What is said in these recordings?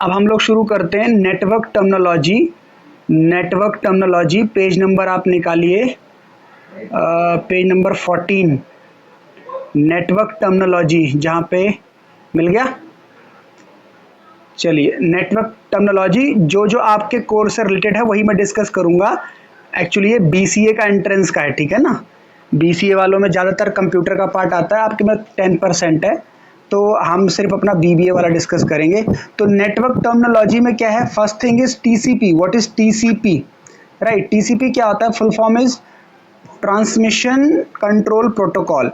अब हम लोग शुरू करते हैं network terminology. Network terminology page number आप निकालिए, पेज नंबर 14, नेटवर्क टर्मिनोलॉजी, जहाँ पे मिल गया। चलिए, नेटवर्क टर्मिनोलॉजी जो जो आपके कोर्स से रिलेटेड है वही मैं डिस्कस करूँगा। एक्चुअली ये बीसीए का एंट्रेंस का है, ठीक है ना। बीसीए वालों में ज़्यादातर कंप्यूटर का पार्ट आता है, आपके में 10% है, तो हम सिर्फ अपना बीबीए वाला डिस्कस करेंगे। तो नेटवर्क टर्मिनोलॉजी में क्या है, first thing is TCP. What is TCP, right. TCP क्या होता है, full form is transmission control protocol,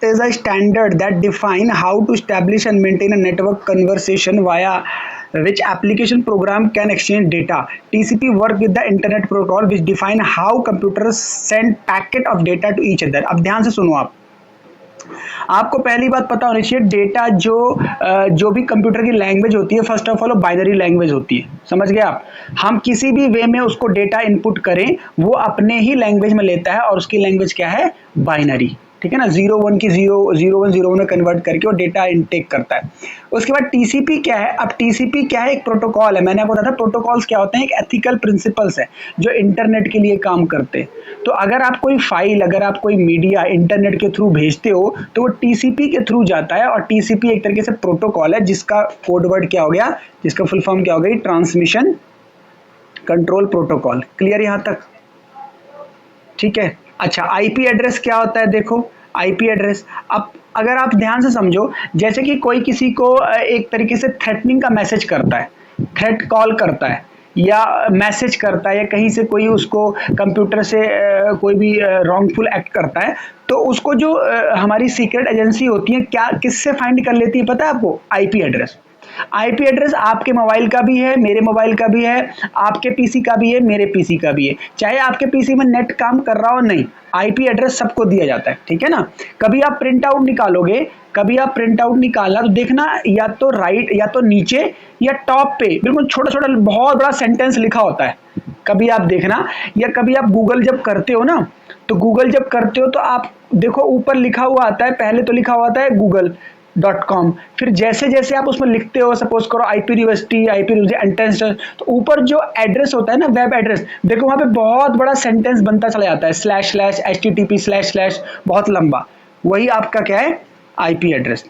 is a standard that define how to establish and maintain a network conversation via which application program can exchange data. TCP work with the internet protocol which define how computers send packet of data to each other. अब ध्यान से सुनो, आपको पहली बात पता होनी चाहिए, डेटा जो भी कंप्यूटर की लैंग्वेज होती है, फर्स्ट ऑफ ऑल वो बाइनरी लैंग्वेज होती है, समझ गए आप। हम किसी भी वे में उसको डेटा इनपुट करें, वो अपने ही लैंग्वेज में लेता है और उसकी लैंग्वेज क्या है, बाइनरी, ठीक है ना। 0-1 की 0-1-0 में कन्वर्ट करके वो डेटा इनटेक करता है। उसके बाद टीसीपी क्या है, अब टीसीपी क्या है, एक प्रोटोकॉल है। मैंने आपको बताया था प्रोटोकॉल्स क्या होते हैं, एक एथिकल प्रिंसिपल्स है जो इंटरनेट के लिए काम करते हैं। तो अगर आप कोई फाइल, अगर आप कोई मीडिया इंटरनेट के थ्रू भेजते हो तो वो टीसीपी के थ्रू जाता है, और टीसीपी एक तरीके से प्रोटोकॉल है जिसका कोड वर्ड क्या हो गया, जिसका फुल फॉर्म क्या हो गई, ट्रांसमिशन कंट्रोल प्रोटोकॉल। क्लियर यहाँ तक, ठीक है। अच्छा, आईपी एड्रेस क्या होता है, देखो आईपी एड्रेस। अब अगर आप ध्यान से समझो, जैसे कि कोई किसी को एक तरीके से थ्रेटनिंग का मैसेज करता है, थ्रेट कॉल करता है या मैसेज करता है, या कहीं से कोई उसको कंप्यूटर से कोई भी रॉन्गफुल एक्ट करता है, तो उसको जो हमारी सीक्रेट एजेंसी होती है, क्या किससे फाइंड कर लेती है पता है आपको, आईपी एड्रेस। आईपी एड्रेस आपके मोबाइल का भी है, मेरे मोबाइल का भी है, आपके पीसी का भी है, मेरे पीसी का भी है। चाहे आपके पीसी में नेट काम कर रहा हो नहीं, आईपी एड्रेस सबको दिया जाता है, ठीक है ना। कभी आप प्रिंट आउट निकालोगे, कभी आप प्रिंट आउट निकालना तो देखना, या तो राइट या तो नीचे या टॉप पे बिल्कुल छोटा छोटा बहुत बड़ा सेंटेंस लिखा होता है, कभी आप देखना। या कभी आप गूगल जब करते हो ना, तो गूगल जब करते हो तो आप देखो ऊपर लिखा हुआ आता है, पहले तो लिखा हुआ आता है google.com, फिर जैसे जैसे आप उसमें लिखते हो, सपोज करो आईपी यूनिवर्सिटी, आईपी एंट्रेंस, तो ऊपर जो एड्रेस होता है ना, वेब एड्रेस, देखो वहां पे बहुत बड़ा सेंटेंस बनता चला जाता है, //http// बहुत लंबा, वही आपका क्या है, आईपी एड्रेस।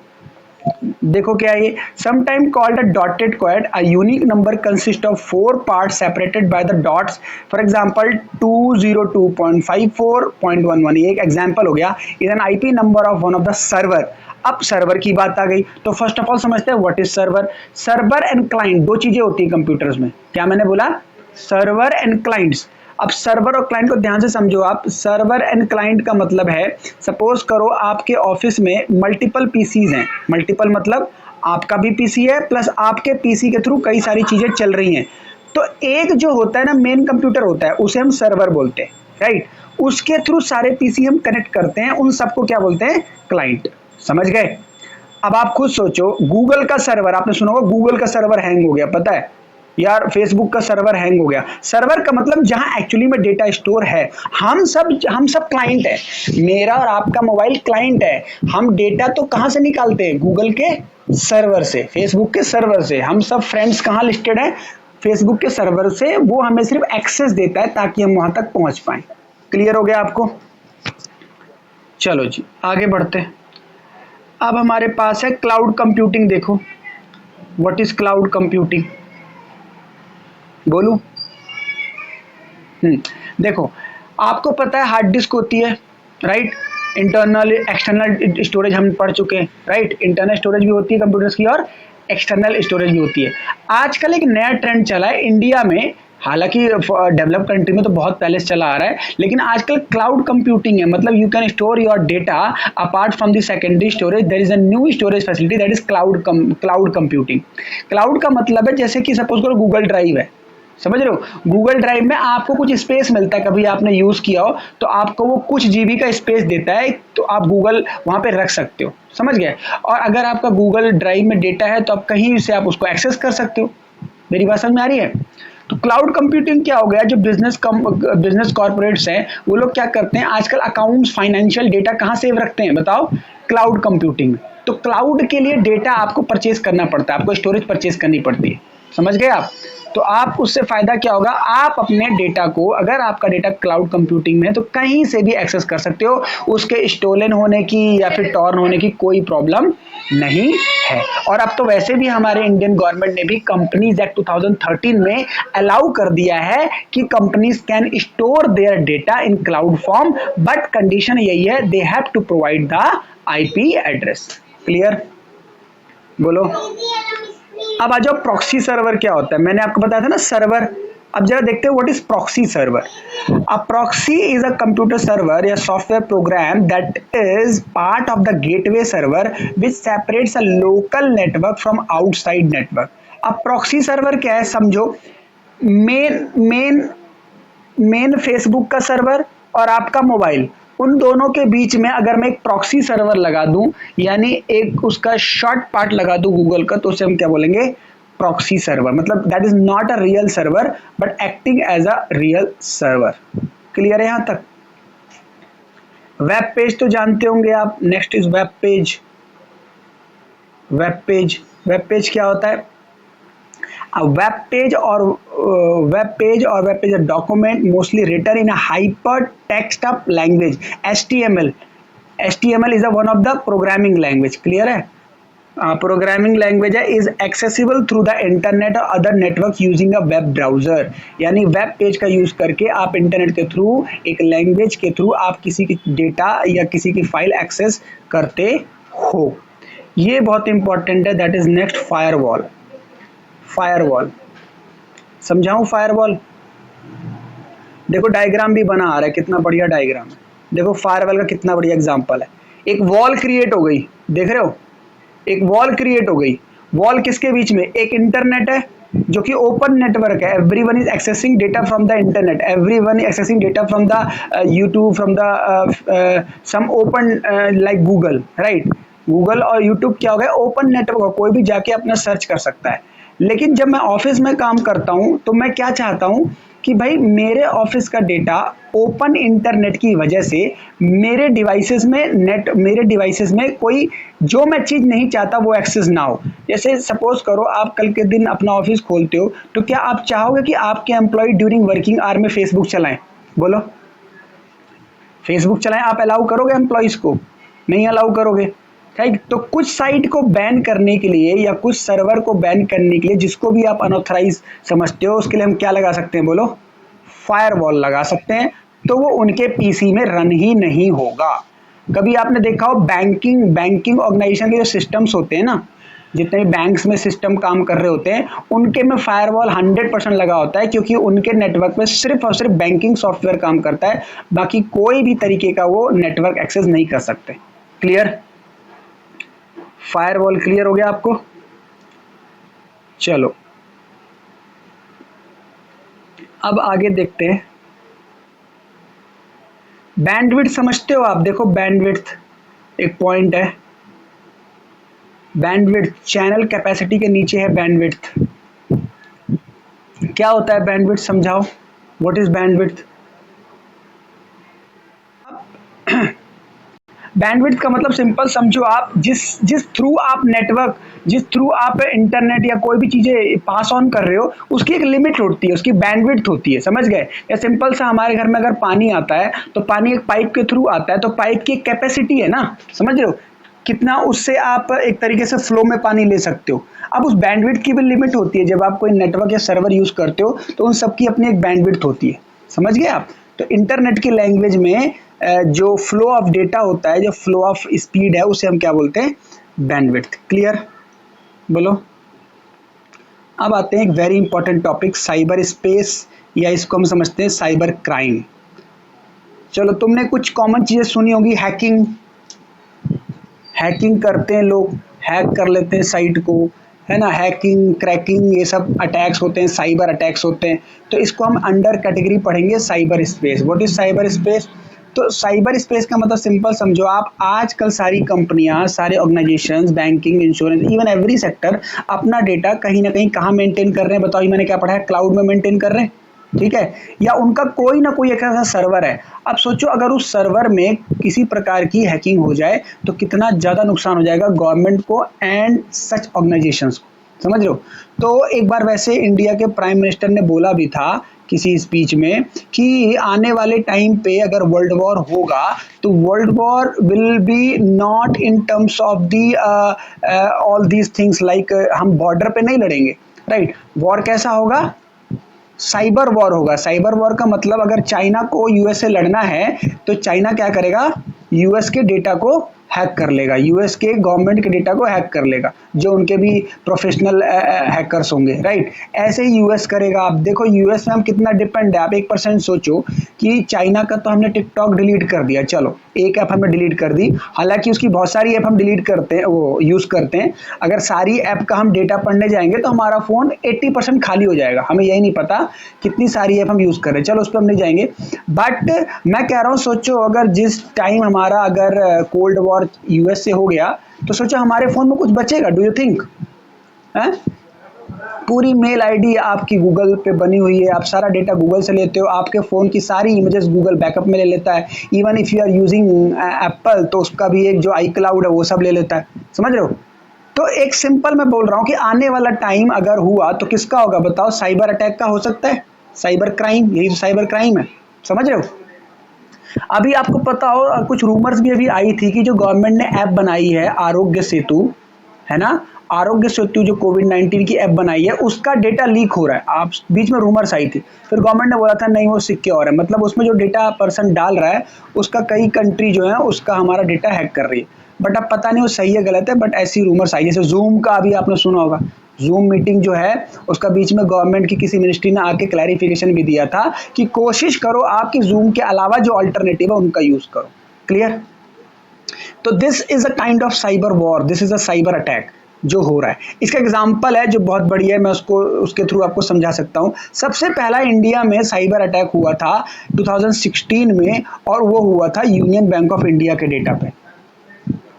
देखो क्या है ये, sometime called a dotted quad, a unique number consist of 4 parts separated by the dots, for example 202.54.11, ये एक एग्जांपल हो गया, is an IP number of one of the server. अब सर्वर की बात आ गई, तो फर्स्ट ऑफ ऑल समझते हैं what is server. Server and client दो चीजें होती है कंप्यूटर्स में, क्या मैंने बोला, सर्वर एंड क्लाइंट्स। अब सर्वर और क्लाइंट को ध्यान से समझो आप। सर्वर एंड क्लाइंट का मतलब है, सपोज करो आपके ऑफिस में मल्टीपल पीसीज हैं, मल्टीपल मतलब आपका भी पीसी है प्लस आपके पीसी के थ्रू कई सारी चीजें चल रही हैं, तो एक जो होता है ना मेन कंप्यूटर होता है, उसे हम सर्वर बोलते हैं, राइट। उसके थ्रू सारे पीसी हम कनेक्ट करते हैं, उन सबको क्या बोलते हैं, क्लाइंट। समझ गए। अब आप खुद सोचो, गूगल का सर्वर, आपने सुना होगा गूगल का सर्वर हैंग हो गया, पता है यार, फेसबुक का सर्वर हैंग हो गया। सर्वर का मतलब जहां एक्चुअली में डेटा स्टोर है। हम सब क्लाइंट है, मेरा और आपका मोबाइल क्लाइंट है। हम डेटा तो कहां से निकालते हैं, गूगल के सर्वर से, फेसबुक के सर्वर से। हम सब फ्रेंड्स कहां लिस्टेड है, फेसबुक के सर्वर से, वो हमें सिर्फ एक्सेस देता है ताकि हम वहां तक पहुंच पाए। क्लियर हो गया आपको। चलो जी आगे बढ़ते हैं। अब हमारे पास है क्लाउड कंप्यूटिंग। देखो व्हाट इज क्लाउड कंप्यूटिंग, बोलूं। देखो आपको पता है हार्ड डिस्क होती है, राइट। इंटरनल एक्सटर्नल स्टोरेज हम पढ़ चुके हैं, राइट। इंटरनल स्टोरेज भी होती है कंप्यूटर्स की और एक्सटर्नल स्टोरेज भी होती है। आजकल एक नया ट्रेंड चला है इंडिया में, हालांकि डेवलप कंट्री में तो बहुत पहले से चला आ रहा है, लेकिन आजकल क्लाउड कंप्यूटिंग है। मतलब you can store your data apart from the secondary storage, there is a new storage facility, that is cloud computing. Cloud का मतलब है, जैसे कि सपोज करो गूगल ड्राइव है, समझ रहे हो। गूगल ड्राइव में आपको कुछ स्पेस मिलता है, कभी आपने यूज किया हो तो आपको वो कुछ जीबी का स्पेस देता है, तो आप गूगल वहां पे रख सकते हो, समझ गए। और अगर आपका गूगल ड्राइव में डेटा है तो आप कहीं से आप उसको एक्सेस कर सकते हो। मेरी बात समझ में आ रही है। तो क्लाउड कंप्यूटिंग क्या हो गया, जो बिजनेस कॉर्पोरेट्स हैं वो लोग क्या करते हैं आजकल, अकाउंट्स फाइनेंशियल डेटा कहाँ सेव रखते हैं बताओ, क्लाउड कंप्यूटिंग में। तो क्लाउड के लिए डेटा आपको परचेज करना पड़ता है, आपको स्टोरेज परचेज करनी पड़ती है, समझ गए आप। तो आप उससे फायदा क्या होगा, आप अपने डेटा को, अगर आपका डेटा क्लाउड कंप्यूटिंग में है तो कहीं से भी एक्सेस कर सकते हो, उसके स्टोलन होने की या फिर टॉर्न होने की कोई प्रॉब्लम नहीं है। और अब तो वैसे भी हमारे इंडियन गवर्नमेंट ने भी कंपनीज एक्ट 2013 में अलाउ कर दिया है कि companies can store their data in cloud form, but condition यही है, they have to provide the IP address. Clear, बोलो। अब आ जाओ, प्रॉक्सी सर्वर क्या होता है, मैंने आपको बताया था ना सर्वर। अब जरा देखते हैं what is proxy server. A proxy is a computer server या software program that is part of the gateway server which separates a local network from outside network. अब प्रॉक्सी सर्वर क्या है, समझो, मेन मेन मेन फेसबुक का server और आपका mobile, उन दोनों के बीच में अगर मैं एक प्रॉक्सी सर्वर लगा दूं, यानी एक उसका शॉर्ट पार्ट लगा दूं गूगल का, तो उसे हम क्या बोलेंगे, प्रॉक्सी सर्वर। मतलब that is not a real server but acting as a real server. Clear है यहां तक। वेब पेज तो जानते होंगे आप, next is web page. Web page, web page क्या होता है, वेब पेज और web page document mostly written in hyper text up language, HTML। HTML is one of the programming language. Clear है, programming language है, is accessible through the internet और other network using a web browser. यानी web page का use करके आप internet के through, एक language के थ्रू आप किसी की डेटा या किसी की फाइल एक्सेस करते हो। ये बहुत इंपॉर्टेंट है, that is next firewall. Firewall समझाऊं, फायरवॉल देखो डायग्राम भी बना आ रहा है, कितना बढ़िया डायग्राम है। देखो फायरवॉल का कितना बढ़िया एग्जांपल है। एक वॉल क्रिएट हो गई, देख रहे हो, एक वॉल क्रिएट हो गई। वॉल किसके बीच में, एक इंटरनेट है जो कि ओपन नेटवर्क है, everyone is accessing data from the internet, everyone accessing data from the YouTube, from the some open like Google, right. Google और यूट्यूब क्या हो गया, ओपन नेटवर्क, कोई भी जाके अपना सर्च कर सकता है। लेकिन जब मैं ऑफिस में काम करता हूं तो मैं क्या चाहता हूं कि भाई मेरे ऑफिस का डेटा ओपन इंटरनेट की वजह से मेरे डिवाइसेस में कोई जो मैं चीज़ नहीं चाहता वो एक्सेस ना हो। जैसे सपोज करो आप कल के दिन अपना ऑफिस खोलते हो, तो क्या आप चाहोगे कि आपके एम्प्लॉय ड्यूरिंग वर्किंग आवर में फेसबुक चलाएं, बोलो, फेसबुक चलाएं आप अलाउ करोगे एम्प्लॉयज़ को, नहीं अलाउ करोगे, राइट। तो कुछ साइट को बैन करने के लिए या कुछ सर्वर को बैन करने के लिए, जिसको भी आप अनऑथराइज समझते हो, उसके लिए हम क्या लगा सकते हैं, बोलो, फायरवॉल लगा सकते हैं। तो वो उनके पीसी में रन ही नहीं होगा। कभी आपने देखा हो बैंकिंग ऑर्गेनाइजेशन के जो सिस्टम्स होते हैं ना, जितने भी बैंक्स में सिस्टम काम कर रहे होते हैं, उनके में फायरवॉल 100% लगा होता है, क्योंकि उनके नेटवर्क में सिर्फ और सिर्फ बैंकिंग सॉफ्टवेयर काम करता है, बाकी कोई भी तरीके का वो नेटवर्क एक्सेस नहीं कर सकते। क्लियर, फायरवॉल क्लियर हो गया आपको। चलो अब आगे देखते हैं, बैंडविड्थ समझते हो आप, देखो बैंडविड्थ एक पॉइंट है, बैंडविड्थ चैनल कैपेसिटी के नीचे है बैंडविड्थ। क्या होता है बैंडविड्थ, समझाओ, व्हाट इज बैंडविड्थ। बैंडविड्थ का मतलब सिंपल समझो आप, जिस थ्रू आप इंटरनेट या कोई भी चीज़ें पास ऑन कर रहे हो, उसकी एक लिमिट होती है, उसकी बैंडविड्थ होती है, समझ गए। या सिंपल सा हमारे घर में अगर पानी आता है तो पानी एक पाइप के थ्रू आता है, तो पाइप की एक कैपेसिटी है ना, समझ रहे हो, कितना उससे आप एक तरीके से फ्लो में पानी ले सकते हो। अब उस बैंडविड्थ की भी लिमिट होती है, जब आप कोई नेटवर्क या सर्वर यूज़ करते हो तो उन सब की अपनी एक बैंडविड्थ होती है, समझ गए आप। तो इंटरनेट की लैंग्वेज में जो फ्लो ऑफ डेटा होता है, जो फ्लो ऑफ स्पीड है, उसे हम क्या बोलते हैं, बैंडविड्थ। क्लियर, बोलो। अब आते हैं एक very important topic, cyber space, या इसको हम समझते हैं साइबर क्राइम। चलो तुमने कुछ कॉमन चीज़ें सुनी होगी, हैकिंग करते हैं लोग, हैक कर लेते हैं साइट को, है ना, हैकिंग, क्रैकिंग, ये सब अटैक्स होते हैं, साइबर अटैक्स होते हैं। तो इसको हम अंडर कैटेगरी पढ़ेंगे cyber space. What is cyber space. तो साइबर स्पेस का मतलब सिंपल समझो आप, आजकल सारी कंपनियां, सारे organisations, banking, insurance, even every sector अपना डेटा कहीं ना कहीं कहाँ मेंटेन कर रहे हैं, बताओ। मैंने क्या पढ़ा है, क्लाउड में मेंटेन कर रहे हैं, ठीक है, या उनका कोई ना कोई एक ऐसा सर्वर है। अब सोचो अगर उस सर्वर में किसी प्रकार की हैकिंग हो जाए तो कितना ज़्यादा नुकसान हो जाएगा गवर्नमेंट को एंड सच ऑर्गेनाइजेशंस को, समझ रहे हो। तो एक बार वैसे इंडिया के प्राइम मिनिस्टर ने बोला भी था किसी स्पीच में कि आने वाले टाइम पे अगर वर्ल्ड वॉर होगा तो world war will be not in terms of the all these things like हम बॉर्डर पे नहीं लड़ेंगे, राइट। वॉर कैसा होगा, साइबर वॉर होगा। साइबर वॉर का मतलब अगर चाइना को यूएस से लड़ना है तो चाइना क्या करेगा, यूएस के डेटा को हैक कर लेगा, यूएस के गवर्नमेंट के डेटा को हैक कर लेगा, जो उनके भी प्रोफेशनल हैकर्स होंगे, राइट। ऐसे ही यूएस करेगा। आप देखो यूएस में हम कितना डिपेंड है। आप 1% सोचो कि चाइना का तो हमने टिकटॉक डिलीट कर दिया, चलो एक ऐप हमने डिलीट कर दी, हालांकि उसकी बहुत सारी ऐप हम डिलीट करते हैं, वो यूज़ करते हैं। अगर सारी ऐप का हम डेटा पढ़ने जाएंगे तो हमारा फ़ोन 80% खाली हो जाएगा, हमें यही नहीं पता कितनी सारी ऐप हम यूज़ कर रहे हैं, चलो उस पर हम नहीं जाएंगे। बट मैं कह रहा हूँ सोचो अगर जिस टाइम हमारा अगर कोल्ड वॉर यूएस से हो गया तो सोचो हमारे फोन में कुछ बचेगा, डू यू थिंक है? पूरी मेल आईडी आपकी गूगल पे बनी हुई है, आप सारा डेटा गूगल से लेते हो, आपके फ़ोन की सारी इमेजेस गूगल बैकअप में ले लेता है। Even if you are using Apple तो उसका भी एक जो आई क्लाउड है वो सब ले लेता है, समझ रहे हो। तो एक सिंपल मैं बोल रहा हूँ कि आने वाला टाइम अगर हुआ तो किसका होगा बताओ, साइबर अटैक का हो सकता है, साइबर क्राइम, यही तो साइबर क्राइम है, समझ रहे हो। अभी आपको पता हो कुछ रूमर्स भी अभी आई थी कि जो गवर्नमेंट ने ऐप बनाई है आरोग्य सेतु, है ना, आरोग्य सेतु जो कोविड-19 की ऐप बनाई है उसका डेटा लीक हो रहा है। आप बीच में रूमर्स आई थी, फिर गवर्नमेंट ने बोला था नहीं वो सिक्योर है, मतलब उसमें जो डेटा पर्सन डाल रहा है उसका कई कंट्री जो है उसका हमारा डेटा हैक कर रही है। बट अब पता नहीं वो सही है गलत है, बट ऐसी रूमर्स आई। जैसे जूम का अभी आपने सुना होगा, जूम मीटिंग जो है उसका बीच में गवर्नमेंट की किसी मिनिस्ट्री ने आके क्लैरिफिकेशन भी दिया था कि कोशिश करो आपकी जूम के अलावा जो अल्टरनेटिव है उनका यूज करो। क्लियर। तो this is a kind of cyber war, this is a cyber attack जो हो रहा है। इसका एग्जाम्पल है जो बहुत बढ़िया है, मैं उसको उसके थ्रू आपको समझा सकता हूँ। सबसे पहला इंडिया में साइबर अटैक हुआ था 2016 में, और वो हुआ था यूनियन बैंक ऑफ इंडिया के डेटा पे।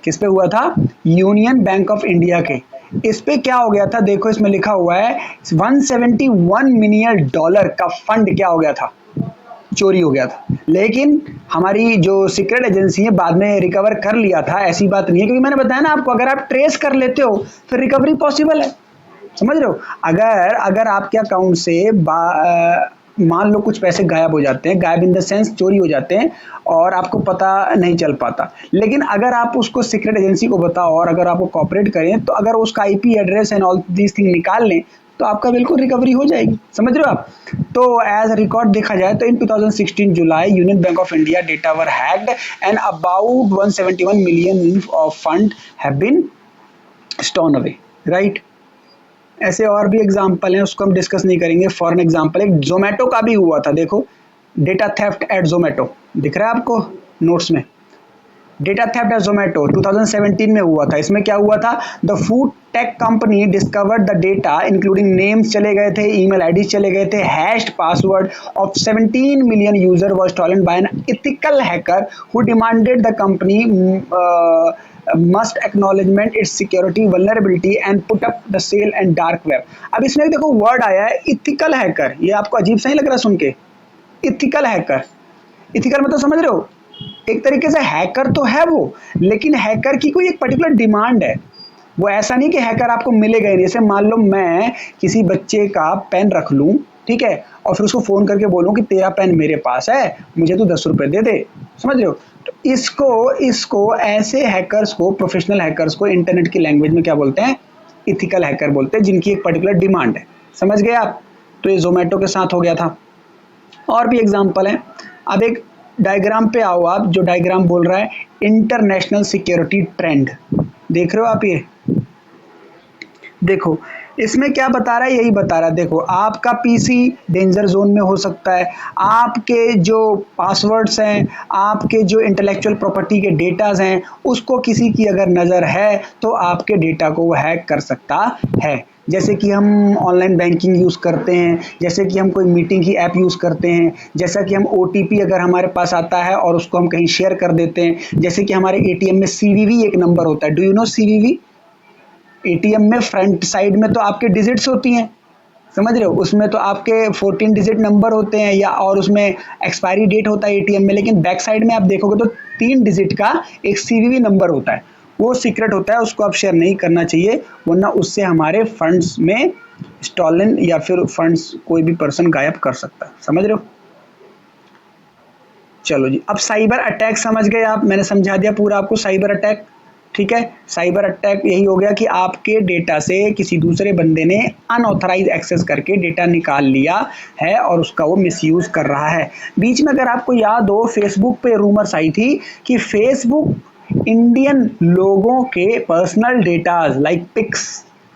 किस पे हुआ था, यूनियन बैंक ऑफ इंडिया के। इस पे क्या हो गया था, देखो इसमें लिखा हुआ है 171 मिलियन डॉलर का फंड क्या हो गया था, चोरी हो गया था। लेकिन हमारी जो सीक्रेट एजेंसी है बाद में रिकवर कर लिया था, ऐसी बात नहीं है, क्योंकि मैंने बताया ना आपको अगर आप ट्रेस कर लेते हो फिर रिकवरी पॉसिबल है, समझ रहे हो। अगर अगर आपके अकाउंट से मान लो कुछ पैसे गायब हो जाते हैं, गायब इन द सेंस चोरी हो जाते हैं और आपको पता नहीं चल पाता, लेकिन अगर आप उसको सीक्रेट एजेंसी को बताओ और अगर आपको कॉपरेट करें तो अगर उसका IP address and all these thing निकाल लें तो आपका बिल्कुल रिकवरी हो जाएगी, समझ रहे हो आप। तो एज रिकॉर्ड देखा जाए तो in 2016 July union bank of India data were hacked and about 171 million of fund have been stolen away, right. ऐसे और भी एग्जाम्पल हैं, उसको हम डिस्कस नहीं करेंगे। फॉर एन एग्जाम्पल एक जोमेटो का भी हुआ था, देखो डेटा थेफ्ट एट जोमेटो, दिख रहा है आपको नोट्स में, डेटा थेफ्ट एट जोमेटो 2017 में हुआ था। इसमें क्या हुआ था, the food tech company discovered the data including names चले गए थे, ईमेल आईडी चले गए थे, hashed password of 17 million user was stolen by an ethical hacker who demanded the company must acknowledgement its security vulnerability and put up the sale and dark web। अब इसमें देखो word आया है ethical hacker, ये आपको अजीब सा ही लग रहा सुन के, इथिकल हैकर, इथिकल मतलब समझ रहे हो, एक तरीके से हैकर तो है वो, लेकिन हैकर की कोई एक पर्टिकुलर डिमांड है। वो ऐसा नहीं कि हैकर आपको मिलेगा ही नहीं। जैसे मान लो मैं किसी बच्चे का पेन रख लूं, ठीक है, और फिर उसको फोन करके बोलूं कि तेरा पेन मेरे पास है, मुझे तू 10 रुपए दे दे, समझ रहे हो। तो इसको ऐसे हैकर्स को, प्रोफेशनल हैकर्स को इंटरनेट की लैंग्वेज में क्या बोलते हैं, इथिकल हैकर बोलते हैं, जिनकी एक पर्टिकुलर डिमांड है, समझ गए आप। तो ये जोमेटो के साथ हो गया था। और भी एग्जाम्पल है। अब एक डायग्राम पे आओ आप, जो डायग्राम बोल रहा है इंटरनेशनल सिक्योरिटी ट्रेंड, देख रहे हो आप, ये देखो इसमें क्या बता रहा है, यही बता रहा है। देखो आपका पीसी डेंजर जोन में हो सकता है, आपके जो पासवर्ड्स हैं, आपके जो इंटेलेक्चुअल प्रॉपर्टी के डेटाज हैं, उसको किसी की अगर नज़र है तो आपके डेटा को वो हैक कर सकता है। जैसे कि हम ऑनलाइन बैंकिंग यूज़ करते हैं, जैसे कि हम कोई मीटिंग की ऐप यूज़ करते हैं, जैसा कि हम ओटीपी अगर हमारे पास आता है और उसको हम कहीं शेयर कर देते हैं, जैसे कि हमारे एटीएम में सीवीवी एक नंबर होता है, do you know CVV. ATM में फ्रंट साइड में तो आपके डिजिट्स होती हैं, समझ रहे हो, उसमें तो आपके 14 डिजिट नंबर होते हैं या और उसमें एक्सपायरी डेट होता है एटीएम में, लेकिन बैक साइड में आप देखोगे तो 3 डिजिट का एक सीवीवी नंबर होता है, वो सीक्रेट होता है, उसको आप शेयर नहीं करना चाहिए, वरना उससे हमारे फंड्स में स्टॉलन या फिर फंड्स कोई भी पर्सन गायब कर सकता है। समझ रहे हो? चलो जी, अब साइबर अटैक समझ गए आप, मैंने समझा दिया पूरा आपको साइबर अटैक। ठीक है, साइबर अटैक यही हो गया कि आपके डेटा से किसी दूसरे बंदे ने अनऑथराइज एक्सेस करके डेटा निकाल लिया है और उसका वो मिसयूज कर रहा है। बीच में अगर आपको याद हो, फेसबुक पे रूमर्स आई थी कि फेसबुक इंडियन लोगों के पर्सनल डेटाज लाइक पिक्स,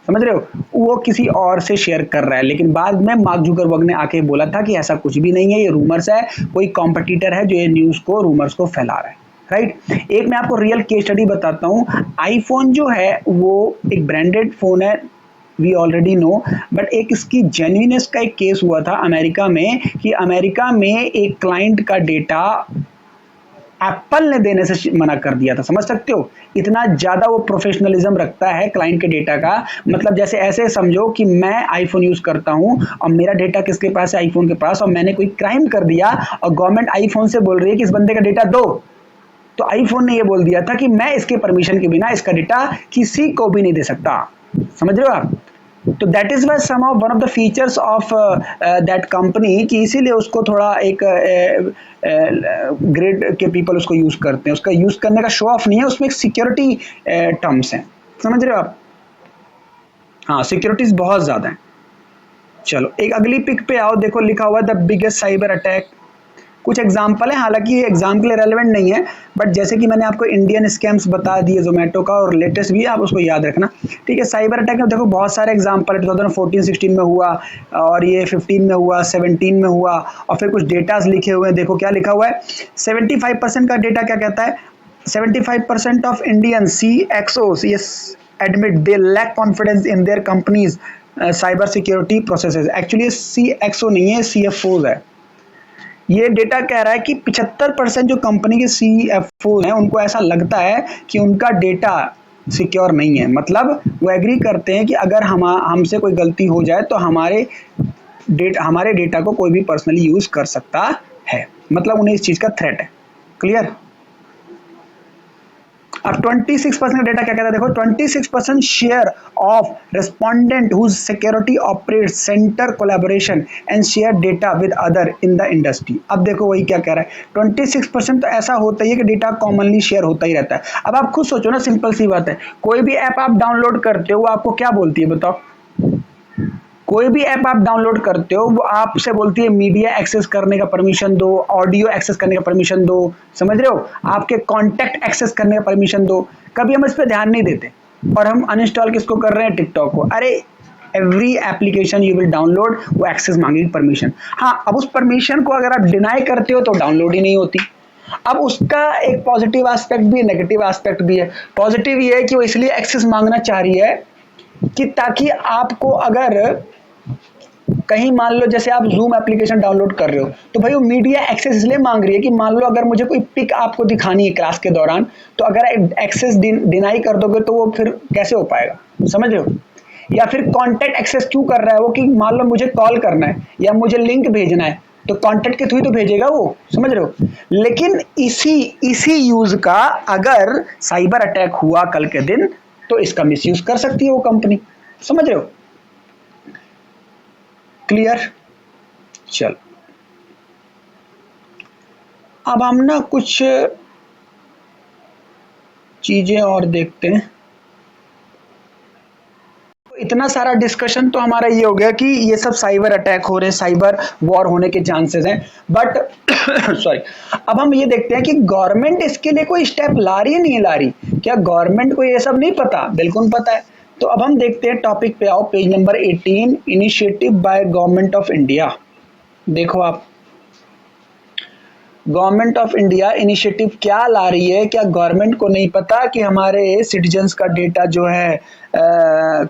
समझ रहे हो, वो किसी और से शेयर कर रहा है, लेकिन बाद में मार्क जुकरबर्ग ने आके बोला था कि ऐसा कुछ भी नहीं है, ये रूमर्स है, कोई कॉम्पिटिटर है जो ये न्यूज़ को, रूमर्स को फैला रहा है। राइट। एक मैं आपको रियल केस स्टडी बताता हूँ। आईफोन जो है वो एक ब्रांडेड फ़ोन है, वी ऑलरेडी नो, बट एक इसकी जेन्युइननेस का एक केस हुआ था अमेरिका में कि अमेरिका में एक क्लाइंट का डेटा एप्पल ने देने से मना कर दिया था। समझ सकते हो, इतना ज़्यादा वो प्रोफेशनलिज्म रखता है क्लाइंट के डेटा का। मतलब जैसे ऐसे समझो कि मैं आईफोन यूज़ करता हूँ और मेरा डेटा किसके पास है, आईफोन के पास, और मैंने कोई क्राइम कर दिया और गवर्नमेंट आईफोन से बोल रही है कि इस बंदे का डेटा दो, तो आईफोन ने ये बोल दिया था कि मैं इसके परमिशन के बिना इसका डेटा किसी को भी नहीं दे सकता। समझ रहे हो आप? तो that is why some of one of the features of that company, कि इसीलिए उसको थोड़ा एक ग्रेड के पीपल उसको यूज करते हैं। उसका यूज करने का शो ऑफ नहीं है, उसमें एक सिक्योरिटी टर्म्स हैं। समझ रहे हो आप? हाँ, सिक्योरिटीज बहुत ज्यादा है। चलो एक अगली पिक पे आओ, देखो लिखा हुआ है द बिगेस्ट साइबर अटैक। कुछ एग्जाम्पल है, हालांकि ये एग्जाम के लिए रेलेवेंट नहीं है, बट जैसे कि मैंने आपको इंडियन स्कैम्स बता दिए जोमेटो का, और लेटेस्ट भी है, आप उसको याद रखना। ठीक है, साइबर अटैक में देखो बहुत सारे एग्जाम्पल है, 2014-16 में हुआ, और ये 15 में हुआ, 17 में हुआ, और फिर कुछ डेटाज लिखे हुए हैं। देखो क्या लिखा हुआ है, 75% का डेटा क्या कहता है, 75% of Indian CXOs admit they lack confidence in their companies cyber security processes। Actually CXO नहीं है, CFOs है। ये डेटा कह रहा है कि 75% जो कंपनी के CFO हैं उनको ऐसा लगता है कि उनका डेटा सिक्योर नहीं है। मतलब वो एग्री करते हैं कि अगर हमसे कोई गलती हो जाए तो हमारे डेटा को कोई भी पर्सनली यूज कर सकता है, मतलब उन्हें इस चीज का थ्रेट है। क्लियर? अब 26% डेटा क्या कहता है, देखो 26% share of respondent whose security operate center collaboration and share data with other in the industry. अब देखो वही क्या कह रहा है, 26% तो ऐसा होता ही है कि डेटा कॉमनली शेयर होता ही रहता है। अब आप खुद सोचो ना, सिंपल सी बात है, कोई भी ऐप आप डाउनलोड करते हो वो आपको क्या बोलती है बताओ? कोई भी ऐप आप डाउनलोड करते हो वो आपसे बोलती है मीडिया एक्सेस करने का परमिशन दो, ऑडियो एक्सेस करने का परमिशन दो, समझ रहे हो, आपके कॉन्टैक्ट एक्सेस करने का परमिशन दो। कभी हम इस पर ध्यान नहीं देते और हम अनइंस्टॉल किसको कर रहे हैं, टिकटॉक को। अरे every application you will download वो एक्सेस मांगेगी परमिशन। हाँ, अब उस परमिशन को अगर आप डिनाई करते हो तो डाउनलोड ही नहीं होती। अब उसका एक पॉजिटिव एस्पेक्ट भी है, नेगेटिव एस्पेक्ट भी है। पॉजिटिव ये है कि वो इसलिए एक्सेस मांगना चाह रही है कि ताकि आपको, अगर कहीं मान लो जैसे आप जूम एप्लीकेशन डाउनलोड कर रहे हो तो भाई वो मीडिया एक्सेस इसलिए मांग रही है कि मान लो अगर मुझे कोई पिक आपको दिखानी है क्लास के दौरान, तो अगर एक्सेस डिनाई कर दोगे तो वो फिर कैसे हो पाएगा, समझ रहे हो? या फिर कॉन्टैक्ट एक्सेस क्यों कर रहा है वो, कि मान लो मुझे कॉल करना है या मुझे लिंक भेजना है तो कॉन्टैक्ट के थ्रू तो भेजेगा वो, समझ रहे हो? लेकिन इसी यूज का अगर साइबर अटैक हुआ कल के दिन तो इसका मिसयूज कर सकती है वो कंपनी। समझ रहे हो? क्लियर? चल अब हम ना कुछ चीजें और देखते हैं। इतना सारा डिस्कशन तो हमारा ये हो गया कि ये सब साइबर अटैक हो रहे हैं, साइबर वॉर होने के चांसेस हैं, बट सॉरी, अब हम ये देखते हैं कि गवर्नमेंट इसके लिए कोई स्टेप ला रही है नहीं ला रही। क्या गवर्नमेंट को ये सब नहीं पता? बिल्कुल पता है। तो अब हम देखते हैं, टॉपिक पे आओ, page number 18, initiative by government of India. देखो आप, गवर्नमेंट ऑफ इंडिया इनिशिएटिव क्या ला रही है? क्या गवर्नमेंट को नहीं पता कि हमारे सिटीजन्स का डेटा जो है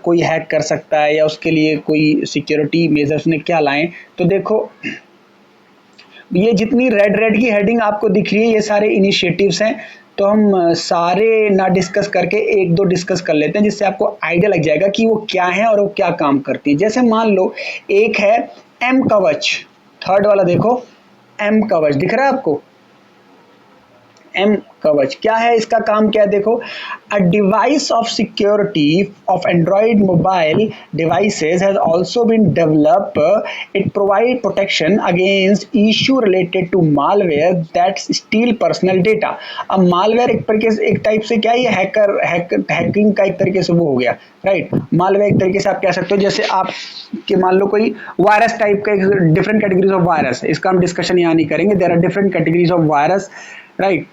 कोई हैक कर सकता है, या उसके लिए कोई सिक्योरिटी मेजर्स ने क्या लाए? तो देखो, ये जितनी रेड रेड की हेडिंग आपको दिख रही है ये सारे इनिशिएटिव्स हैं। तो हम सारे ना डिस्कस करके एक दो डिस्कस कर लेते हैं, जिससे आपको आइडिया लग जाएगा कि वो क्या है और वो क्या काम करती है। जैसे मान लो एक है एम कवच, थर्ड वाला देखो, एम कवच दिख रहा है आपको? एम कवच क्या है, इसका काम क्या है देखो, a device of security of Android mobile devices has also been developed. It provide protection against issue related to malware that steal personal data. अब मालवेयर एक तरीके से, एक टाइप से क्या है, ये हैकिंग का एक तरीके से वो हो गया, राइट। मालवेयर एक तरीके से आप कह सकते हो, जैसे आप कि मान लो कोई वायरस टाइप का, डिफरेंट कैटेगरीज ऑफ वायरस, इसका हम डिस्कशन यहाँ नहीं करेंगे, there are different categories of virus, right.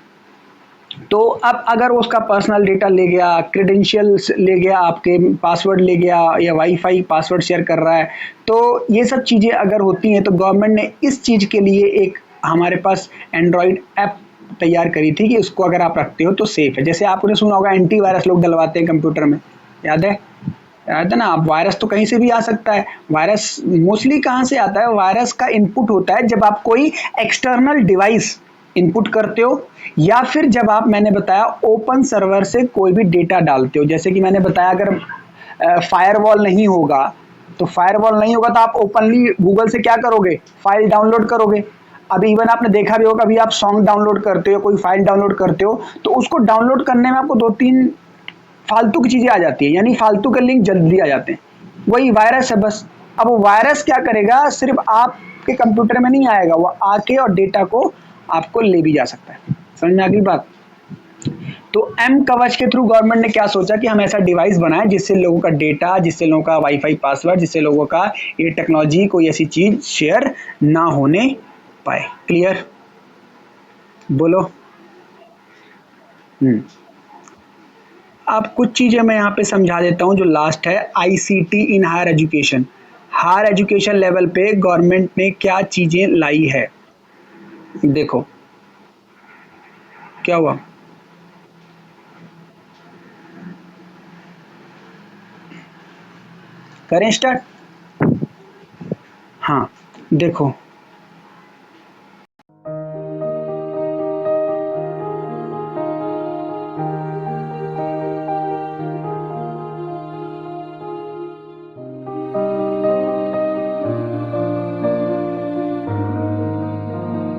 तो अब अगर उसका पर्सनल डेटा ले गया, क्रेडेंशियल्स ले गया, आपके पासवर्ड ले गया, या वाईफाई पासवर्ड शेयर कर रहा है, तो ये सब चीज़ें अगर होती हैं तो गवर्नमेंट ने इस चीज़ के लिए एक हमारे पास एंड्रॉयड ऐप तैयार करी थी कि उसको अगर आप रखते हो तो सेफ है। जैसे आपने सुना होगा एंटीवायरस लोग डलवाते हैं कंप्यूटर में, याद है? याद है ना? आप वायरस तो कहीं से भी आ सकता है। वायरस मोस्टली कहाँ से आता है? वायरस का इनपुट होता है जब आप कोई एक्सटर्नल डिवाइस इनपुट करते हो, या फिर जब आप, मैंने बताया, ओपन सर्वर से कोई भी डेटा डालते हो। जैसे कि मैंने बताया, अगर फायरवॉल नहीं होगा, तो फायरवॉल नहीं होगा तो आप ओपनली गूगल से क्या करोगे? फाइल डाउनलोड करोगे। अभी इवन आपने देखा भी होगा, अभी आप सॉन्ग डाउनलोड करते हो, कोई फाइल डाउनलोड करते हो, तो उसको डाउनलोड करने में आपको दो तीन फालतू की चीजें आ जाती है, यानी फालतू के लिंक जल्दी आ जाते हैं। वही वायरस है बस। अब वो वायरस क्या करेगा, सिर्फ आपके कंप्यूटर में नहीं आएगा, वो आके और डेटा को आपको ले भी जा सकता है। समझ में आ गई बात? तो एम कवच के थ्रू गवर्नमेंट ने क्या सोचा कि हम ऐसा डिवाइस बनाएं जिससे लोगों का डेटा, जिससे लोगों का वाईफाई पासवर्ड, जिससे लोगों का ये टेक्नोलॉजी कोई ऐसी चीज शेयर ना होने पाए। क्लियर? बोलो। हम्म। अब कुछ चीज़ें मैं यहाँ पे समझा देता हूँ। जो लास्ट है, ICT in higher education. Higher education level पे गवर्नमेंट ने क्या चीज़ें लाई है, देखो क्या हुआ। करें स्टार्ट? हाँ, देखो